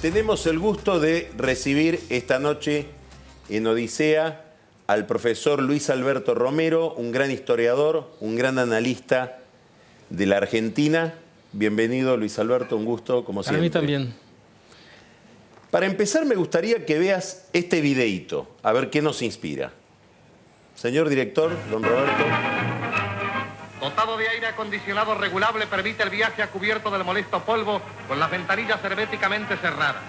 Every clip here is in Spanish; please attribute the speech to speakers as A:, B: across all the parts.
A: Tenemos el gusto de recibir esta noche en Odisea al profesor Luis Alberto Romero, un gran historiador, un gran analista de la Argentina. Bienvenido, Luis Alberto, un gusto, como siempre.
B: A mí también.
A: Para empezar, me gustaría que veas este videíto, a ver qué nos inspira. Señor director, don Roberto.
C: Dotado de aire acondicionado regulable, permite el viaje a cubierto del molesto polvo con las ventanillas herméticamente cerradas.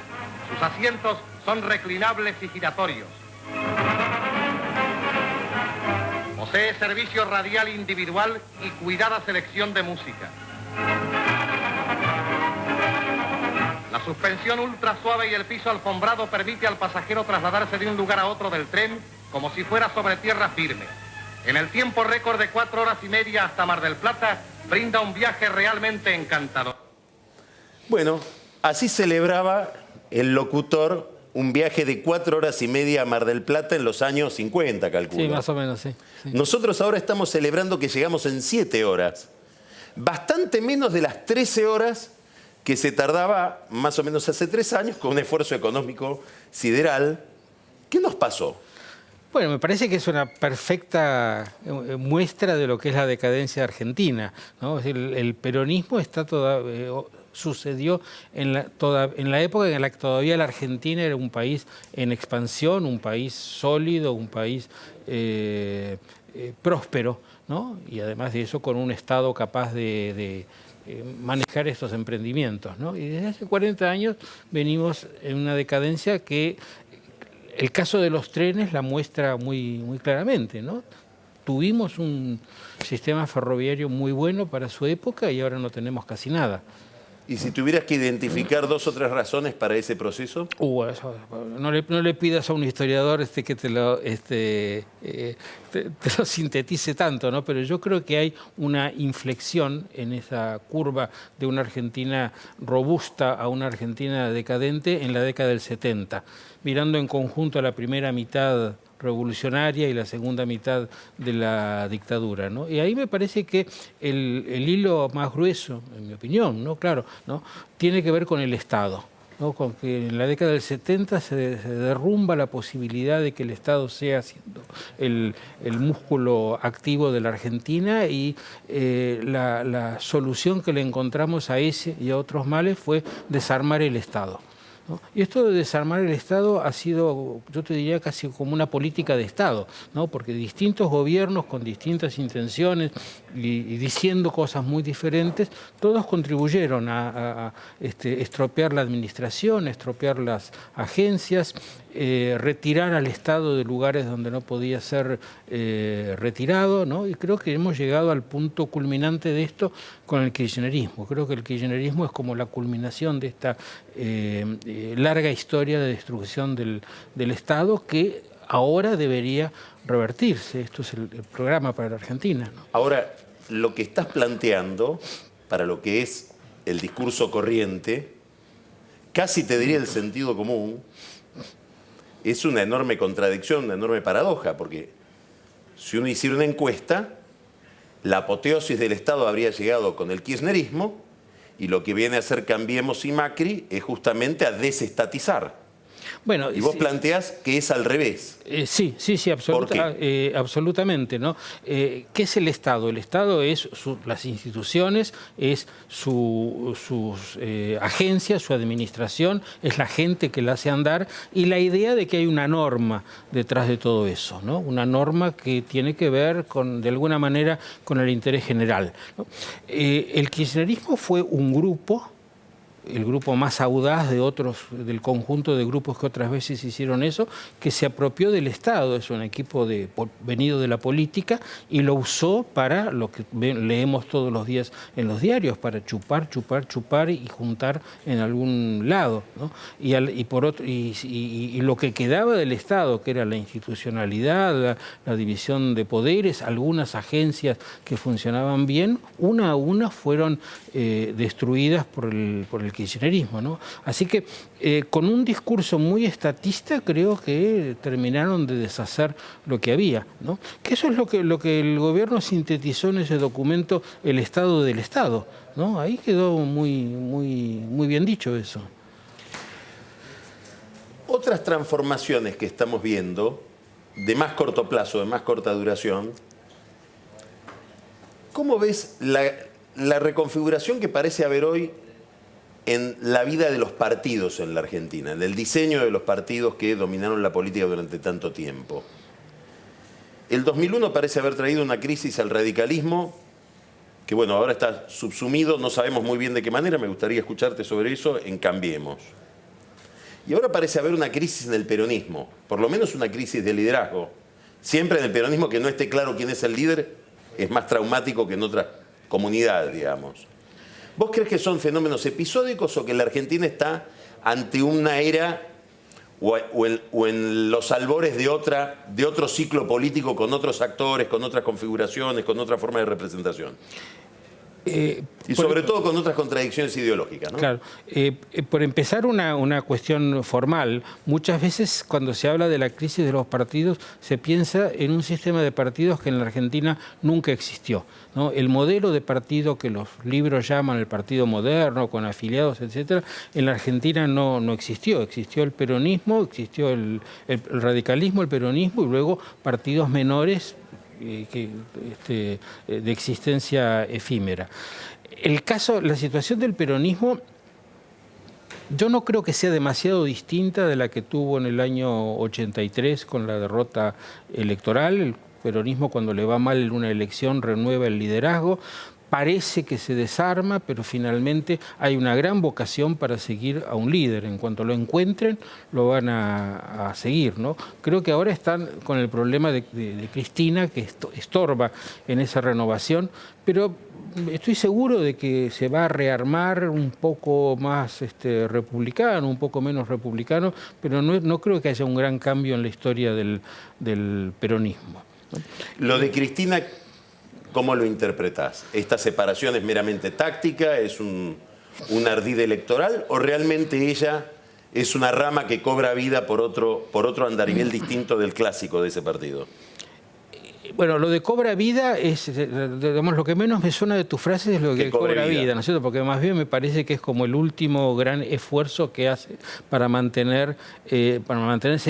C: Sus asientos son reclinables y giratorios. Posee servicio radial individual y cuidada selección de música. La suspensión ultra suave y el piso alfombrado permite al pasajero trasladarse de un lugar a otro del tren como si fuera sobre tierra firme. En el tiempo récord de 4 horas y media hasta Mar del Plata, brinda un viaje realmente encantador.
A: Bueno, así celebraba el locutor un viaje de 4 horas y media a Mar del Plata en los años 50, calculo.
B: Sí, más o menos, sí.
A: Nosotros ahora estamos celebrando que llegamos en 7 horas. Bastante menos de las 13 horas que se tardaba más o menos hace 3 años con un esfuerzo económico sideral. ¿Qué nos pasó?
B: Bueno, me parece que es una perfecta muestra de lo que es la decadencia argentina, ¿no? Es decir, el peronismo está sucedió en la época en la que todavía la Argentina era un país en expansión, un país sólido, un país próspero, ¿no? Y además de eso con un Estado capaz de manejar estos emprendimientos, ¿no? Y desde hace 40 años venimos en una decadencia que el caso de los trenes la muestra muy claramente, ¿no? Tuvimos un sistema ferroviario muy bueno para su época y ahora no tenemos casi nada.
A: Y si tuvieras que identificar 2 o 3 razones para ese proceso.
B: No le pidas a un historiador que te lo sintetice tanto, ¿no? Pero yo creo que hay una inflexión en esa curva de una Argentina robusta a una Argentina decadente en la década del 70, mirando en conjunto a la primera mitad revolucionaria y la segunda mitad de la dictadura, ¿no? Y ahí me parece que el hilo más grueso, en mi opinión, ¿no? Claro, ¿no? Tiene que ver con el Estado, ¿no? Con que en la década del 70 se derrumba la posibilidad de que el Estado sea siendo el músculo activo de la Argentina y la solución que le encontramos a ese y a otros males fue desarmar el Estado, ¿no? Y esto de desarmar el Estado ha sido, yo te diría, casi como una política de Estado, ¿no? Porque distintos gobiernos con distintas intenciones y diciendo cosas muy diferentes, todos contribuyeron a estropear la administración, estropear las agencias, retirar al Estado de lugares donde no podía ser retirado, ¿no? Y creo que hemos llegado al punto culminante de esto con el kirchnerismo. Creo que el kirchnerismo es como la culminación de esta larga historia de destrucción del Estado que ahora debería revertirse. Esto es el programa para la Argentina, ¿no?
A: Ahora, lo que estás planteando, para lo que es el discurso corriente, casi te diría el sentido común, es una enorme contradicción, una enorme paradoja, porque si uno hiciera una encuesta, la apoteosis del Estado habría llegado con el kirchnerismo y lo que viene a hacer Cambiemos y Macri es justamente a desestatizar.
B: Bueno,
A: y vos planteás que es al revés.
B: Sí, absolutamente, ¿no? ¿Qué es el Estado? El Estado es las instituciones, es sus agencias, su administración, es la gente que la hace andar y la idea de que hay una norma detrás de todo eso, ¿no? Una norma que tiene que ver de alguna manera con el interés general, ¿no? El kirchnerismo fue un grupo, el grupo más audaz del conjunto de grupos que otras veces hicieron eso, que se apropió del Estado. Es un equipo venido de la política y lo usó para lo que leemos todos los días en los diarios, para chupar y juntar en algún lado, ¿no? Y lo que quedaba del Estado, que era la institucionalidad, la división de poderes, algunas agencias que funcionaban bien, una a una fueron destruidas por el kirchnerismo, ¿no? Así que con un discurso muy estatista creo que terminaron de deshacer lo que había, ¿no? Que eso es lo que el gobierno sintetizó en ese documento, el Estado del Estado, ¿no? Ahí quedó muy bien dicho eso.
A: otras transformaciones que estamos viendo, de más corto plazo, de más corta duración, ¿cómo ves la reconfiguración que parece haber hoy en la vida de los partidos en la Argentina, en el diseño de los partidos que dominaron la política durante tanto tiempo? El 2001 parece haber traído una crisis al radicalismo que, bueno, ahora está subsumido, no sabemos muy bien de qué manera, me gustaría escucharte sobre eso en Cambiemos. Y ahora parece haber una crisis en el peronismo, por lo menos una crisis de liderazgo. Siempre en el peronismo que no esté claro quién es el líder es más traumático que en otras comunidades, digamos. ¿Vos crees que son fenómenos episódicos o que la Argentina está ante una era o en los albores de otro ciclo político con otros actores, con otras configuraciones, con otra forma de representación? Y sobre todo con otras contradicciones ideológicas, ¿no?
B: Claro. Por empezar, una cuestión formal. Muchas veces cuando se habla de la crisis de los partidos se piensa en un sistema de partidos que en la Argentina nunca existió, ¿no? El modelo de partido que los libros llaman el partido moderno, con afiliados, etcétera, en la Argentina no existió. Existió el peronismo, existió el radicalismo, el peronismo y luego partidos menores de existencia efímera. La situación del peronismo, yo no creo que sea demasiado distinta de la que tuvo en el año 83 con la derrota electoral. El peronismo, cuando le va mal en una elección, renueva el liderazgo. Parece que se desarma, pero finalmente hay una gran vocación para seguir a un líder. En cuanto lo encuentren, lo van a seguir, ¿no? Creo que ahora están con el problema de Cristina, que estorba en esa renovación, pero estoy seguro de que se va a rearmar un poco más republicano, un poco menos republicano, pero no creo que haya un gran cambio en la historia del peronismo, ¿no?
A: Lo de Cristina, ¿cómo lo interpretás? ¿Esta separación es meramente táctica? ¿Es un ardid electoral? ¿O realmente ella es una rama que cobra vida por otro andarivel distinto del clásico de ese partido?
B: Bueno, lo de cobra vida es, digamos, lo que menos me suena de tus frases es lo que cobra vida, ¿no es cierto? Porque más bien me parece que es como el último gran esfuerzo que hace para mantenerse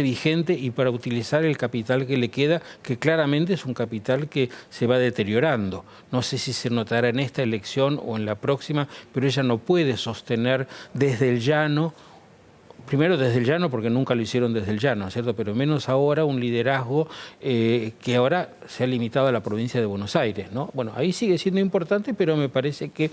B: vigente y para utilizar el capital que le queda, que claramente es un capital que se va deteriorando. No sé si se notará en esta elección o en la próxima, pero ella no puede sostener desde el llano. Primero desde el llano, porque nunca lo hicieron desde el llano, ¿cierto? Pero menos ahora un liderazgo que ahora se ha limitado a la provincia de Buenos Aires, ¿no? Bueno, ahí sigue siendo importante, pero me parece que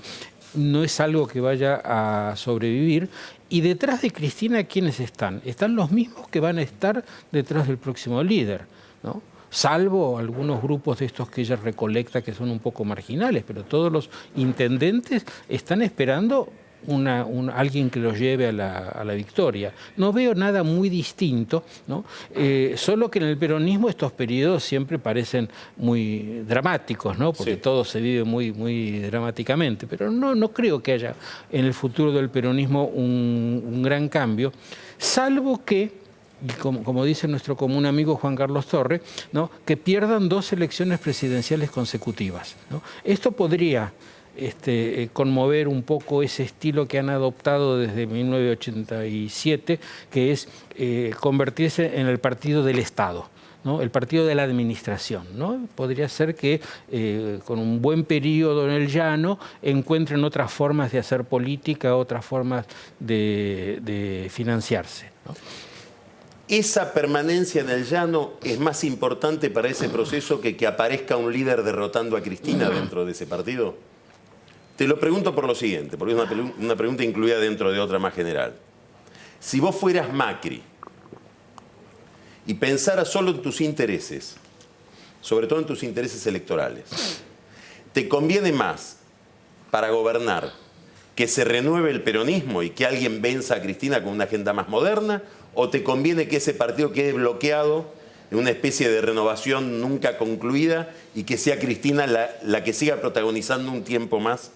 B: no es algo que vaya a sobrevivir. Y detrás de Cristina, ¿quiénes están? Están los mismos que van a estar detrás del próximo líder, ¿no? Salvo algunos grupos de estos que ella recolecta que son un poco marginales, pero todos los intendentes están esperando alguien que los lleve a la victoria. No veo nada muy distinto, ¿no? Solo que en el peronismo estos periodos siempre parecen muy dramáticos, ¿no? Porque sí, todo se vive muy dramáticamente, pero no creo que haya en el futuro del peronismo un gran cambio, salvo que, y como dice nuestro común amigo Juan Carlos Torre, ¿no?, que pierdan 2 elecciones presidenciales consecutivas, ¿no? Esto podría conmover un poco ese estilo que han adoptado desde 1987, que es convertirse en el partido del Estado, ¿no?, el partido de la administración, ¿no? Podría ser que con un buen periodo en el llano encuentren otras formas de hacer política, otras formas de financiarse, ¿no?
A: ¿Esa permanencia en el llano es más importante para ese proceso que aparezca un líder derrotando a Cristina dentro de ese partido? Te lo pregunto por lo siguiente, porque es una pregunta incluida dentro de otra más general. Si vos fueras Macri y pensaras solo en tus intereses, sobre todo en tus intereses electorales, ¿te conviene más para gobernar que se renueve el peronismo y que alguien venza a Cristina con una agenda más moderna? ¿O te conviene que ese partido quede bloqueado en una especie de renovación nunca concluida y que sea Cristina la que siga protagonizando un tiempo más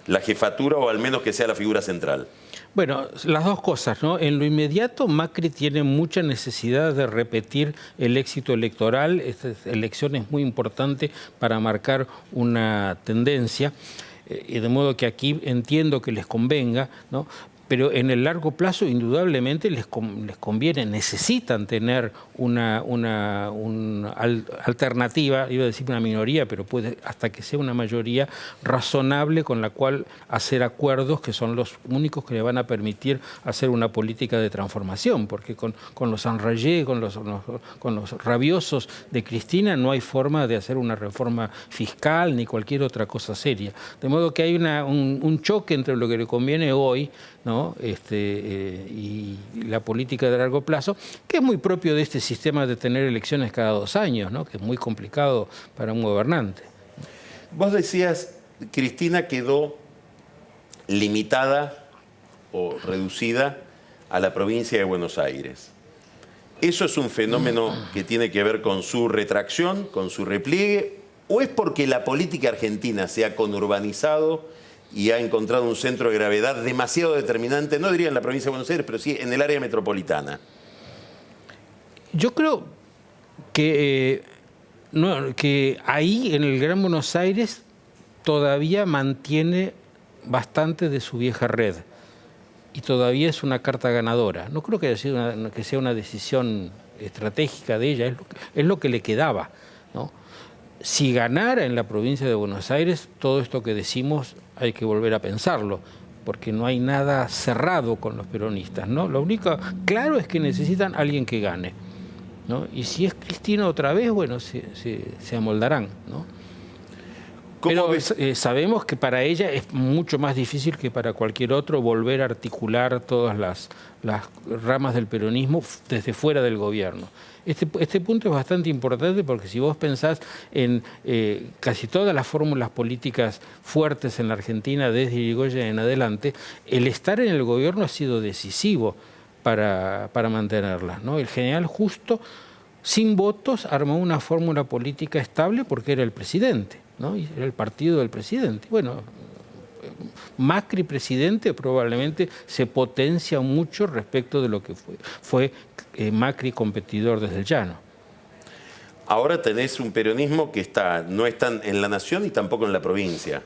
A: la jefatura, o al menos que sea la figura central?
B: Bueno, las dos cosas, ¿no? En lo inmediato, Macri tiene mucha necesidad de repetir el éxito electoral. Esta elección es muy importante para marcar una tendencia, y de modo que aquí entiendo que les convenga, ¿no? pero en el largo plazo indudablemente les conviene, necesitan tener una alternativa, iba a decir una minoría, pero puede hasta que sea una mayoría razonable con la cual hacer acuerdos que son los únicos que le van a permitir hacer una política de transformación, porque con los enrayés, con los rabiosos de Cristina no hay forma de hacer una reforma fiscal ni cualquier otra cosa seria. De modo que hay un choque entre lo que le conviene hoy, ¿no? Y la política de largo plazo, que es muy propio de este sistema de tener elecciones cada 2 años, ¿no? Que es muy complicado para un gobernante.
A: Vos decías, Cristina quedó limitada o reducida a la provincia de Buenos Aires. ¿Eso es un fenómeno que tiene que ver con su retracción, con su repliegue, o es porque la política argentina se ha conurbanizado y ha encontrado un centro de gravedad demasiado determinante, no diría en la provincia de Buenos Aires, pero sí en el área metropolitana?
B: Yo creo que ahí, en el Gran Buenos Aires, todavía mantiene bastante de su vieja red y todavía es una carta ganadora. No creo que sea una decisión estratégica de ella, es lo que le quedaba, ¿no? Si ganara en la provincia de Buenos Aires, todo esto que decimos hay que volver a pensarlo, porque no hay nada cerrado con los peronistas, ¿no? Lo único claro es que necesitan a alguien que gane, ¿no? Y si es Cristina otra vez, bueno, se amoldarán, ¿no? Pero sabemos que para ella es mucho más difícil que para cualquier otro volver a articular todas las ramas del peronismo desde fuera del gobierno. Este punto es bastante importante porque si vos pensás en casi todas las fórmulas políticas fuertes en la Argentina desde Irigoyen en adelante, el estar en el gobierno ha sido decisivo para mantenerlas, ¿no? El general Justo, sin votos, armó una fórmula política estable porque era el presidente, ¿no? Y era el partido del presidente. Bueno, Macri presidente probablemente se potencia mucho respecto de lo que fue Macri competidor desde el llano.
A: Ahora tenés un peronismo que no está en la nación y tampoco en la provincia.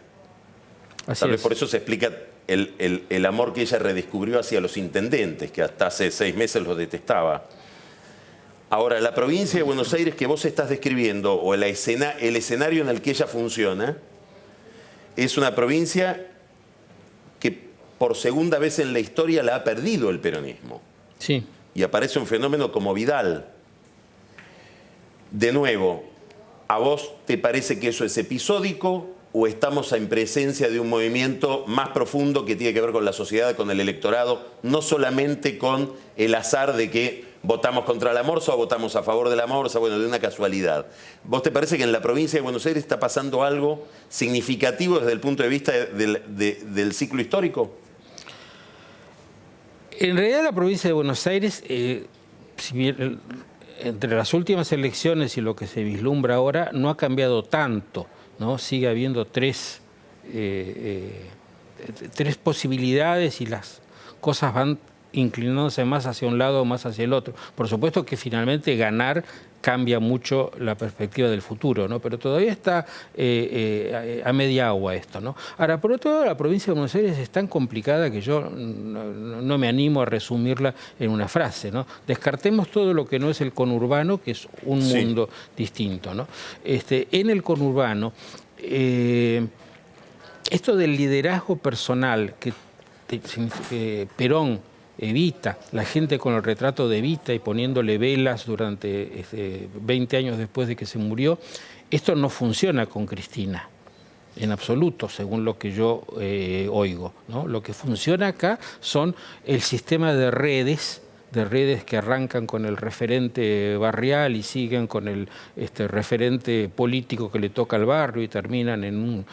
A: Tal vez por eso se explica el amor que ella redescubrió hacia los intendentes, que hasta hace 6 meses los detestaba. Ahora, la provincia de Buenos Aires que vos estás describiendo, o el escenario en el que ella funciona, es una provincia que por segunda vez en la historia la ha perdido el peronismo.
B: Sí.
A: Y aparece un fenómeno como Vidal. De nuevo, ¿a vos te parece que eso es episódico o estamos en presencia de un movimiento más profundo que tiene que ver con la sociedad, con el electorado, no solamente con el azar de que votamos contra la Morsa o votamos a favor de la Morsa, bueno, de una casualidad? ¿Vos te parece que en la provincia de Buenos Aires está pasando algo significativo desde el punto de vista del ciclo histórico?
B: En realidad la provincia de Buenos Aires, si bien, entre las últimas elecciones y lo que se vislumbra ahora, no ha cambiado tanto, ¿no? Sigue habiendo tres posibilidades y las cosas van inclinándose más hacia un lado o más hacia el otro. Por supuesto que finalmente ganar cambia mucho la perspectiva del futuro, ¿no? Pero todavía está a media agua esto, ¿no? Ahora, por otro lado, la provincia de Buenos Aires es tan complicada que yo no me animo a resumirla en una frase, ¿no? Descartemos todo lo que no es el conurbano, que es un mundo distinto, ¿no? En el conurbano, esto del liderazgo personal que Perón Evita, la gente con el retrato de Evita y poniéndole velas durante 20 años después de que se murió, esto no funciona con Cristina, en absoluto, según lo que yo oigo, ¿no? Lo que funciona acá son el sistema de redes que arrancan con el referente barrial y siguen con el referente político que le toca al barrio y terminan en un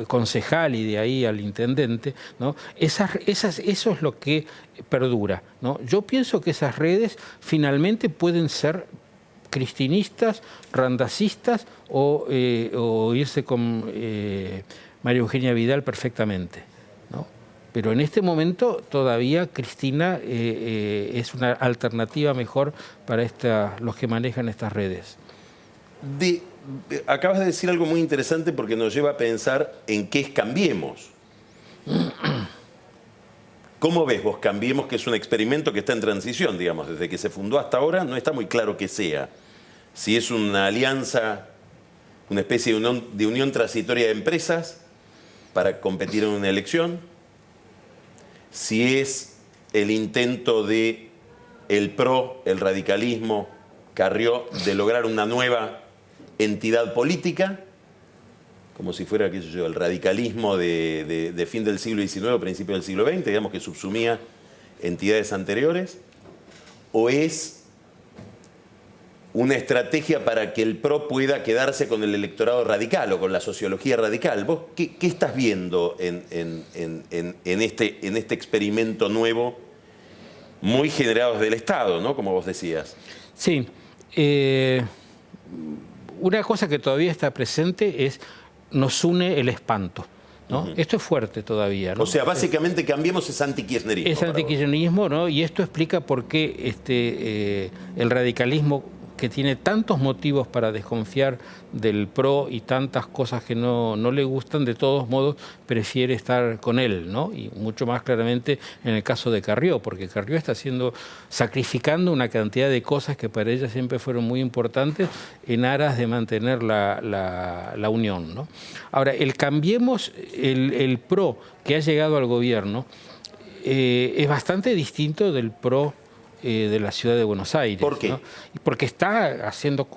B: concejal y de ahí al intendente, ¿no? Eso es lo que perdura, ¿no? Yo pienso que esas redes finalmente pueden ser cristinistas, randacistas o irse con María Eugenia Vidal perfectamente, ¿no? Pero en este momento todavía Cristina es una alternativa mejor para los que manejan estas redes.
A: Acabas de decir algo muy interesante porque nos lleva a pensar en qué es Cambiemos. ¿Cómo ves vos Cambiemos, que es un experimento que está en transición, digamos, desde que se fundó hasta ahora? No está muy claro qué sea. Si es una alianza, una especie de unión transitoria de empresas para competir en una elección, si es el intento de el PRO, el radicalismo, Carrió, de lograr una nueva entidad política, como si fuera, qué sé yo, el radicalismo de fin del siglo XIX o principio del siglo XX, digamos, que subsumía entidades anteriores, o es una estrategia para que el PRO pueda quedarse con el electorado radical o con la sociología radical. ¿Vos qué estás viendo en este experimento nuevo, muy generado desde el Estado, ¿no? Como vos decías?
B: Sí. Una cosa que todavía está presente es nos une el espanto, ¿no? Esto es fuerte todavía, ¿no?
A: O sea, básicamente Cambiemos es antikirchnerismo.
B: Es antikirchnerismo, ¿no? Y esto explica por qué el radicalismo, que tiene tantos motivos para desconfiar del PRO y tantas cosas que no le gustan, de todos modos prefiere estar con él, ¿no? Y mucho más claramente en el caso de Carrió, porque Carrió está sacrificando una cantidad de cosas que para ella siempre fueron muy importantes en aras de mantener la unión, ¿no? Ahora, el Cambiemos, el PRO que ha llegado al gobierno, es bastante distinto del PRO de la ciudad de Buenos Aires.
A: ¿Por qué?
B: ¿No? Porque está haciendo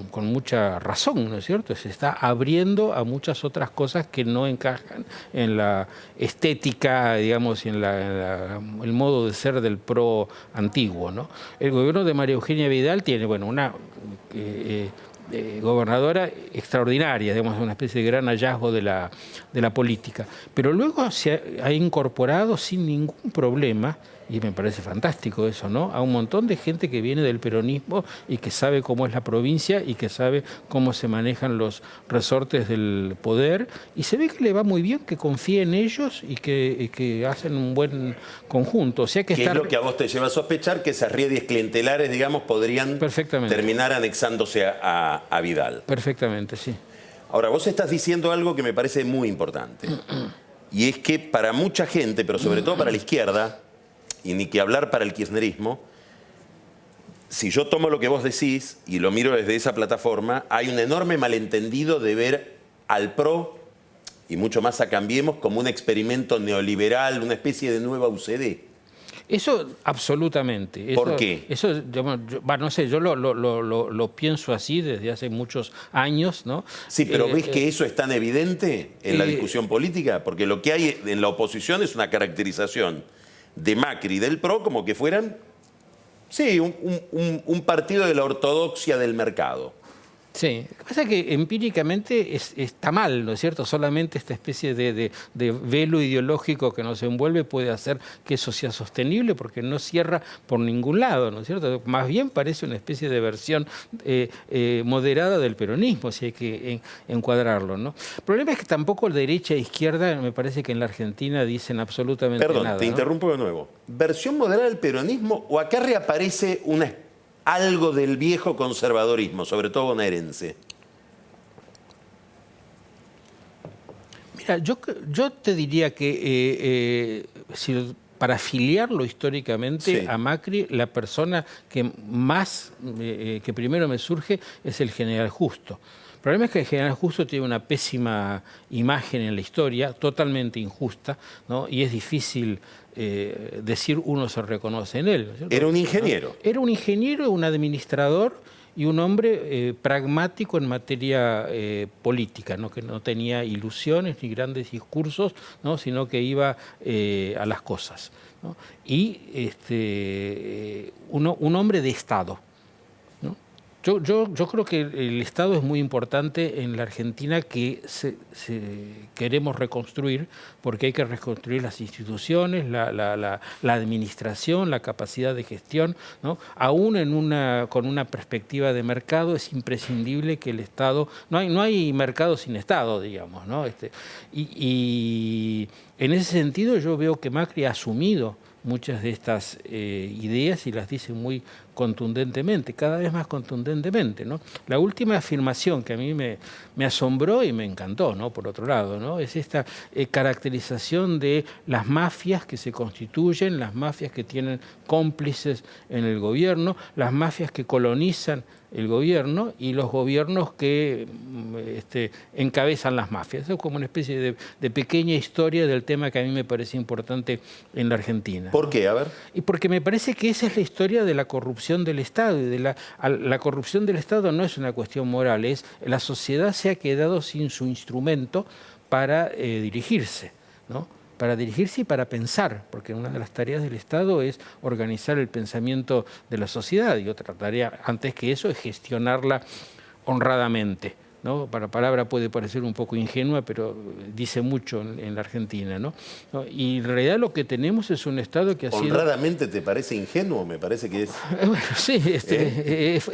B: con mucha razón, ¿no es cierto? Se está abriendo a muchas otras cosas que no encajan en la estética, digamos, y en el modo de ser del PRO antiguo, ¿no? El gobierno de María Eugenia Vidal tiene, bueno, una gobernadora extraordinaria, digamos, una especie de gran hallazgo de la política. Pero luego se ha incorporado sin ningún problema, y me parece fantástico eso, ¿no?, a un montón de gente que viene del peronismo y que sabe cómo es la provincia y que sabe cómo se manejan los resortes del poder, y se ve que le va muy bien, que confía en ellos y que hacen un buen conjunto. O sea que
A: ¿Qué es lo que a vos te lleva a sospechar? Que esas redes clientelares, digamos, podrían terminar anexándose a Vidal.
B: Perfectamente, sí.
A: Ahora, vos estás diciendo algo que me parece muy importante, y es que para mucha gente, pero sobre todo para la izquierda, y ni que hablar para el kirchnerismo, si yo tomo lo que vos decís y lo miro desde esa plataforma, hay un enorme malentendido de ver al PRO y mucho más a Cambiemos como un experimento neoliberal, una especie de nueva UCD.
B: Eso absolutamente.
A: ¿Por qué?
B: Eso, no sé, yo lo pienso así desde hace muchos años, ¿no?
A: Sí, pero ¿ves que eso es tan evidente en la discusión política? Porque lo que hay en la oposición es una caracterización de Macri y del PRO como que fueran, sí, un partido de la ortodoxia del mercado.
B: Sí, lo que pasa es que empíricamente está mal, ¿no es cierto? Solamente esta especie de velo ideológico que nos envuelve puede hacer que eso sea sostenible, porque no cierra por ningún lado, ¿no es cierto? Más bien parece una especie de versión moderada del peronismo, si hay que encuadrarlo, ¿no? El problema es que tampoco derecha e izquierda, me parece que en la Argentina dicen absolutamente nada.
A: Perdón, te interrumpo de nuevo. ¿Versión moderada del peronismo o acá reaparece algo del viejo conservadorismo, sobre todo bonaerense?
B: Mira, yo te diría que para afiliarlo históricamente a Macri, la persona que que primero me surge es el general Justo. El problema es que el general Justo tiene una pésima imagen en la historia, totalmente injusta, ¿no? Y es difícil decir uno se reconoce en él, ¿no es cierto?
A: Era un ingeniero.
B: Era un ingeniero, un administrador y un hombre pragmático en materia política, ¿no? Que no tenía ilusiones ni grandes discursos, ¿no? Sino que iba a las cosas, ¿no? Y un hombre de Estado, ¿no? Yo creo que el Estado es muy importante en la Argentina, que queremos reconstruir, porque hay que reconstruir las instituciones, la administración, la capacidad de gestión, ¿no? Aún con una perspectiva de mercado es imprescindible que el Estado... No hay mercado sin Estado, digamos, ¿no? Y en ese sentido yo veo que Macri ha asumido muchas de estas ideas y las dice muy contundentemente, cada vez más contundentemente, ¿no? La última afirmación que a mí me asombró y me encantó, ¿no? Por otro lado, ¿no? Es esta caracterización de las mafias que se constituyen, las mafias que tienen cómplices en el gobierno, las mafias que colonizan el gobierno y los gobiernos que encabezan las mafias. Eso es como una especie de pequeña historia del tema que a mí me parece importante en la Argentina.
A: ¿Por qué? A ver.
B: Y porque me parece que esa es la historia de la corrupción del Estado. Y la corrupción del Estado no es una cuestión moral, es la sociedad se ha quedado sin su instrumento para dirigirse, ¿no? Para dirigirse y para pensar, porque una de las tareas del Estado es organizar el pensamiento de la sociedad y otra tarea antes que eso es gestionarla honradamente, ¿no? La palabra puede parecer un poco ingenua, pero dice mucho en la Argentina, ¿no? Y en realidad lo que tenemos es un Estado que ha sido...
A: ¿Honradamente te parece ingenuo? Me parece que es...
B: Bueno, sí,
A: es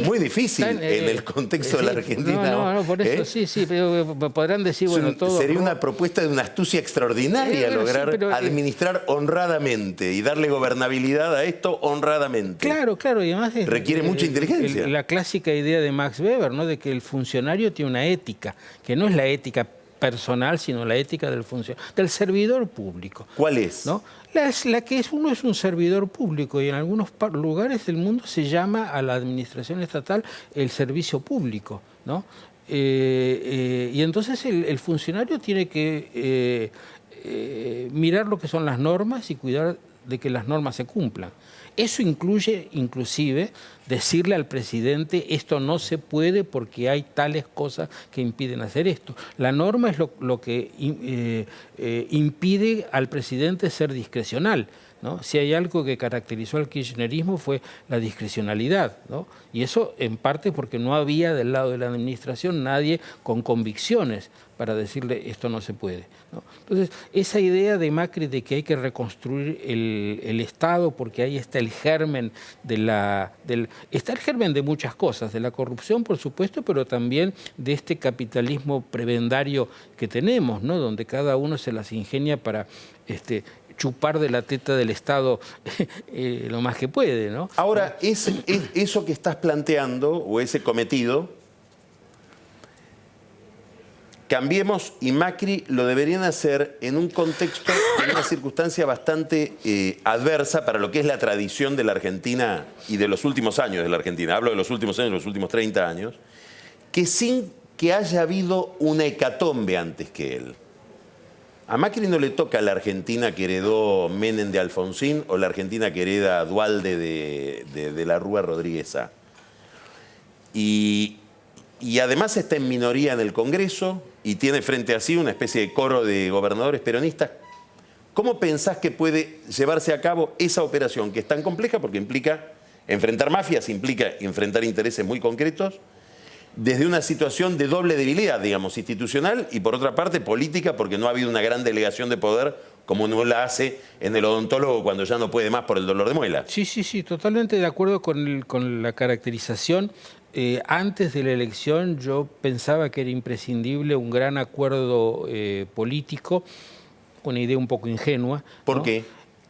A: muy difícil en el contexto de la Argentina.
B: No, por eso sí, pero podrán decir, bueno, todo...
A: Sería una propuesta de una astucia extraordinaria lograr administrar honradamente y darle gobernabilidad a esto honradamente.
B: Claro, y además...
A: requiere mucha inteligencia.
B: La clásica idea de Max Weber, ¿no? De que el funcionario tiene una ética, que no es la ética personal, sino la ética del servidor público.
A: ¿Cuál es?
B: ¿No? La que uno es un servidor público y en algunos lugares del mundo se llama a la administración estatal el servicio público, ¿no? Y entonces el funcionario tiene que mirar lo que son las normas y cuidar de que las normas se cumplan. Eso incluye, inclusive, decirle al presidente esto no se puede porque hay tales cosas que impiden hacer esto. La norma es lo que impide al presidente ser discrecional, ¿no? Si hay algo que caracterizó al kirchnerismo fue la discrecionalidad, ¿no? Y eso en parte porque no había del lado de la administración nadie con convicciones para decirle esto no se puede, ¿no? Entonces, esa idea de Macri de que hay que reconstruir el Estado porque ahí está el germen está el germen de muchas cosas, de la corrupción, por supuesto, pero también de este capitalismo prebendario que tenemos, ¿no? Donde cada uno se las ingenia para chupar de la teta del Estado lo más que puede, ¿no?
A: Ahora, eso que estás planteando, o ese cometido, Cambiemos y Macri lo deberían hacer en un contexto, en una circunstancia bastante adversa para lo que es la tradición de la Argentina y de los últimos años de la Argentina. Hablo de los últimos años, los últimos 30 años, que sin que haya habido una hecatombe antes que él. A Macri no le toca la Argentina que heredó Menem de Alfonsín o la Argentina que hereda Duhalde de la Rúa Rodríguez. Y además está en minoría en el Congreso y tiene frente a sí una especie de coro de gobernadores peronistas. ¿Cómo pensás que puede llevarse a cabo esa operación que es tan compleja? Porque implica enfrentar mafias, implica enfrentar intereses muy concretos, desde una situación de doble debilidad, digamos, institucional y por otra parte política, porque no ha habido una gran delegación de poder como no la hace en el odontólogo cuando ya no puede más por el dolor de muela.
B: Sí, totalmente de acuerdo con la caracterización. Antes de la elección yo pensaba que era imprescindible un gran acuerdo político, una idea un poco ingenua.
A: ¿Por
B: ¿no?
A: qué?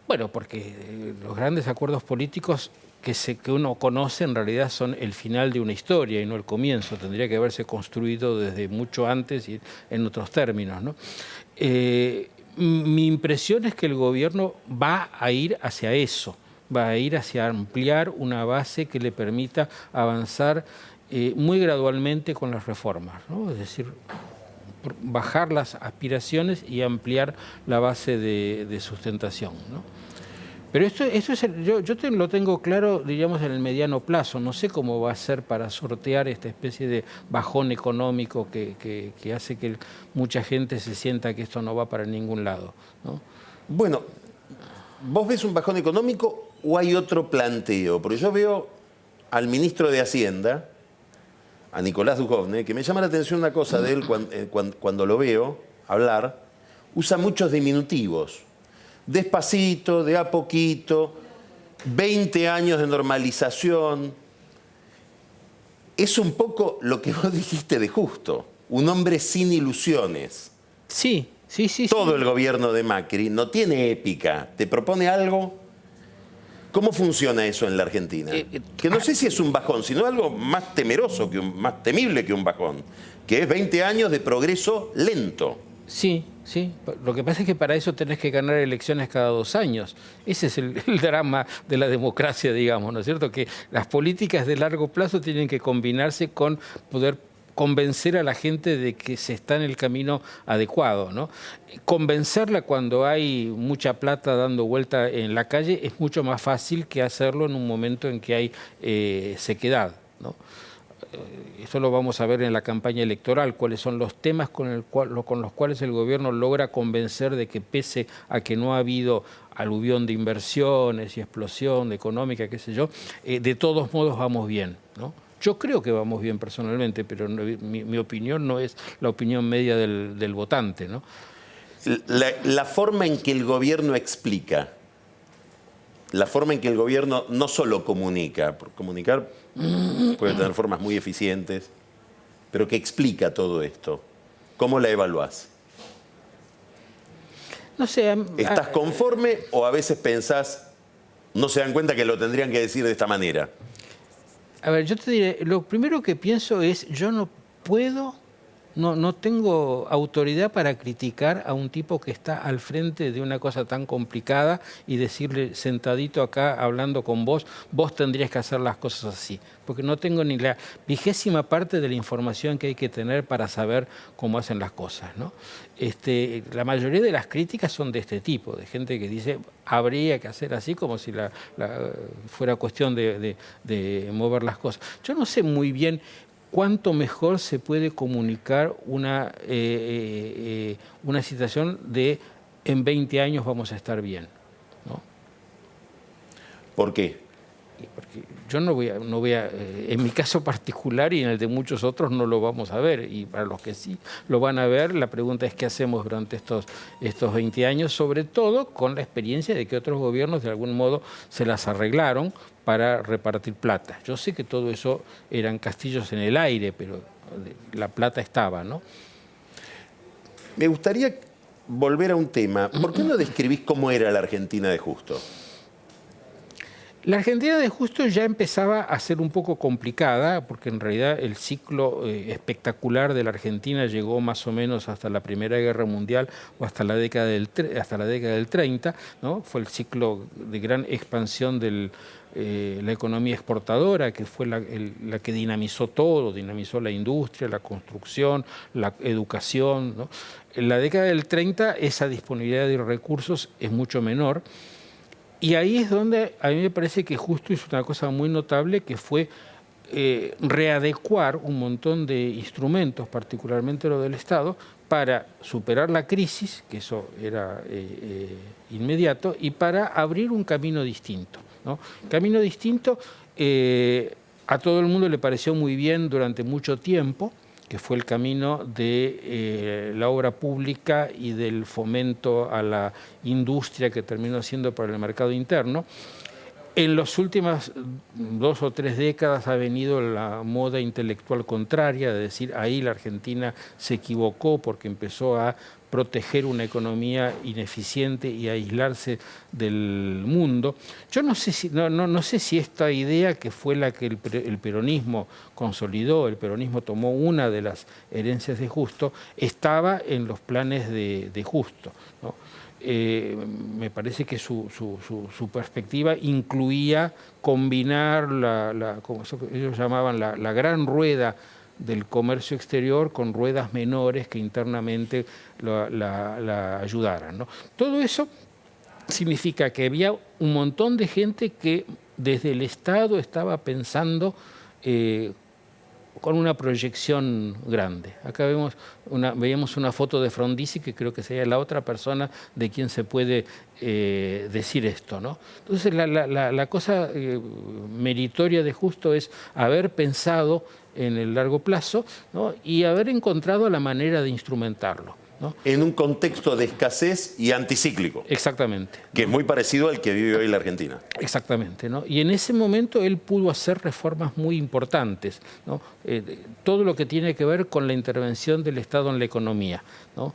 B: Bueno, porque los grandes acuerdos políticos que uno conoce en realidad son el final de una historia y no el comienzo. Tendría que haberse construido desde mucho antes y en otros términos, ¿no? Mi impresión es que el gobierno va a ir hacia eso. Va a ir hacia ampliar una base que le permita avanzar muy gradualmente con las reformas, ¿no? Es decir, bajar las aspiraciones y ampliar la base de sustentación, ¿no? Pero esto es yo lo tengo claro, diríamos, en el mediano plazo. No sé cómo va a ser para sortear esta especie de bajón económico que hace que mucha gente se sienta que esto no va para ningún lado, ¿no?
A: Bueno, ¿vos ves un bajón económico o hay otro planteo? Porque yo veo al ministro de Hacienda, a Nicolás Dujovne, que me llama la atención una cosa de él cuando lo veo hablar, usa muchos diminutivos. Despacito, de a poquito, 20 años de normalización. Es un poco lo que vos dijiste de Justo, un hombre sin ilusiones.
B: Sí.
A: Todo el gobierno de Macri no tiene épica, te propone algo ¿Cómo funciona eso en la Argentina? Que no sé si es un bajón, sino algo más temeroso, más temible que un bajón, que es 20 años de progreso lento.
B: Sí, sí. Lo que pasa es que para eso tenés que ganar elecciones cada 2 años. Ese es el drama de la democracia, digamos, ¿no es cierto? Que las políticas de largo plazo tienen que combinarse con poder convencer a la gente de que se está en el camino adecuado, ¿no? Convencerla cuando hay mucha plata dando vuelta en la calle es mucho más fácil que hacerlo en un momento en que hay sequedad, ¿no? Eso lo vamos a ver en la campaña electoral, cuáles son los temas con los cuales el gobierno logra convencer de que pese a que no ha habido aluvión de inversiones y explosión económica, qué sé yo, de todos modos vamos bien, ¿no? Yo creo que vamos bien personalmente, pero mi opinión no es la opinión media del votante, ¿no?
A: La forma en que el gobierno explica, la forma en que el gobierno no solo comunica, por comunicar puede tener formas muy eficientes, pero que explica todo esto, ¿cómo la evaluás?
B: No sé.
A: ¿Estás conforme o a veces pensás, no se dan cuenta que lo tendrían que decir de esta manera?
B: A ver, yo te diré, lo primero que pienso es, yo no puedo, no tengo autoridad para criticar a un tipo que está al frente de una cosa tan complicada y decirle sentadito acá hablando con vos, vos tendrías que hacer las cosas así. Porque no tengo ni la 20ª parte de la información que hay que tener para saber cómo hacen las cosas, ¿no? La mayoría de las críticas son de este tipo, de gente que dice habría que hacer así como si fuera cuestión de mover las cosas. Yo no sé muy bien cuánto mejor se puede comunicar una situación de en 20 años vamos a estar bien, ¿no?
A: ¿Por qué?
B: Porque yo no voy a, en mi caso particular y en el de muchos otros no lo vamos a ver, y para los que sí lo van a ver, la pregunta es qué hacemos durante estos 20 años, sobre todo con la experiencia de que otros gobiernos de algún modo se las arreglaron para repartir plata. Yo sé que todo eso eran castillos en el aire, pero la plata estaba, ¿no?
A: Me gustaría volver a un tema. ¿Por qué no describís cómo era la Argentina de Justo?
B: La Argentina de Justo ya empezaba a ser un poco complicada, porque en realidad el ciclo espectacular de la Argentina llegó más o menos hasta la Primera Guerra Mundial o hasta la década del 30, ¿no? Fue el ciclo de gran expansión de la economía exportadora, que fue la que dinamizó todo, dinamizó la industria, la construcción, la educación, ¿no? En la década del 30 esa disponibilidad de recursos es mucho menor. Y ahí es donde a mí me parece que Justo hizo una cosa muy notable, que fue readecuar un montón de instrumentos, particularmente lo del Estado, para superar la crisis, que eso era inmediato, y para abrir un camino distinto, ¿no? Camino distinto, a todo el mundo le pareció muy bien durante mucho tiempo, que fue el camino de la obra pública y del fomento a la industria que terminó siendo para el mercado interno. En las últimas 2 o 3 décadas ha venido la moda intelectual contraria, de decir, ahí la Argentina se equivocó porque empezó a proteger una economía ineficiente y a aislarse del mundo. Yo no sé si esta idea, que fue la que el peronismo consolidó, el peronismo tomó una de las herencias de Justo, estaba en los planes de Justo, ¿no? Me parece que su perspectiva incluía combinar como ellos llamaban la gran rueda del comercio exterior con ruedas menores que internamente la ayudaran, ¿no? Todo eso significa que había un montón de gente que desde el Estado estaba pensando con una proyección grande. Acá veíamos una foto de Frondizi, que creo que sería la otra persona de quien se puede decir esto, ¿no? Entonces la cosa meritoria de Justo es haber pensado en el largo plazo, ¿no? Y haber encontrado la manera de instrumentarlo. ¿no?
A: En un contexto de escasez y anticíclico,
B: Exactamente.
A: que es muy parecido al que vive hoy la Argentina.
B: Exactamente, ¿no? Y en ese momento él pudo hacer reformas muy importantes, ¿no? Todo lo que tiene que ver con la intervención del Estado en la economía, ¿no?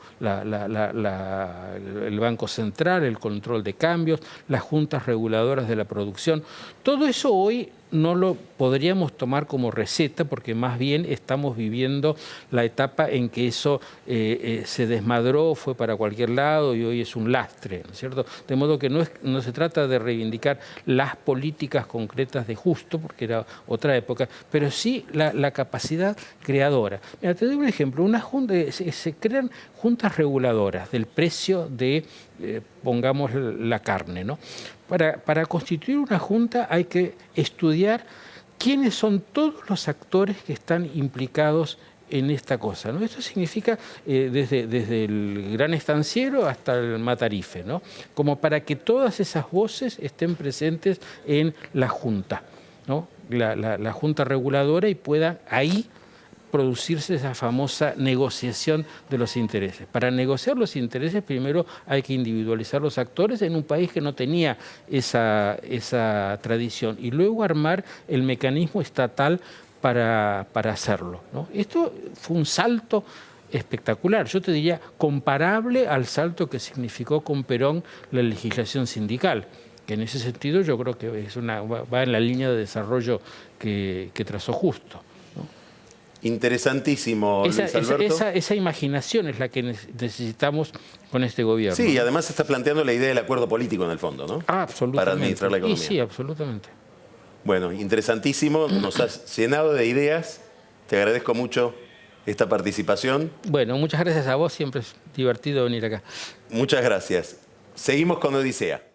B: El Banco Central, el control de cambios, las juntas reguladoras de la producción, todo eso hoy no lo podríamos tomar como receta porque más bien estamos viviendo la etapa en que eso se desmadró, fue para cualquier lado y hoy es un lastre, ¿no es cierto? De modo que no se trata de reivindicar las políticas concretas de Justo, porque era otra época, pero sí la capacidad creadora. Mira, te doy un ejemplo, se crean juntas reguladoras del precio de, pongamos, la carne, ¿no? Para constituir una junta hay que estudiar quiénes son todos los actores que están implicados en esta cosa, ¿no? Esto significa desde el gran estanciero hasta el matarife, ¿no? Como para que todas esas voces estén presentes en la junta, ¿no? La junta reguladora y pueda ahí producirse esa famosa negociación de los intereses. Para negociar los intereses primero hay que individualizar los actores en un país que no tenía esa tradición y luego armar el mecanismo estatal para hacerlo, ¿no? Esto fue un salto espectacular, yo te diría comparable al salto que significó con Perón la legislación sindical, que en ese sentido yo creo que va en la línea de desarrollo que trazó Justo.
A: Interesantísimo, Luis Alberto.
B: Esa imaginación es la que necesitamos con este gobierno.
A: Sí, y además se está planteando la idea del acuerdo político en el fondo, ¿no?
B: Ah, absolutamente.
A: Para administrar la economía.
B: Sí, absolutamente.
A: Bueno, interesantísimo, nos has llenado de ideas, te agradezco mucho esta participación.
B: Bueno, muchas gracias a vos, siempre es divertido venir acá.
A: Muchas gracias. Seguimos con Odisea.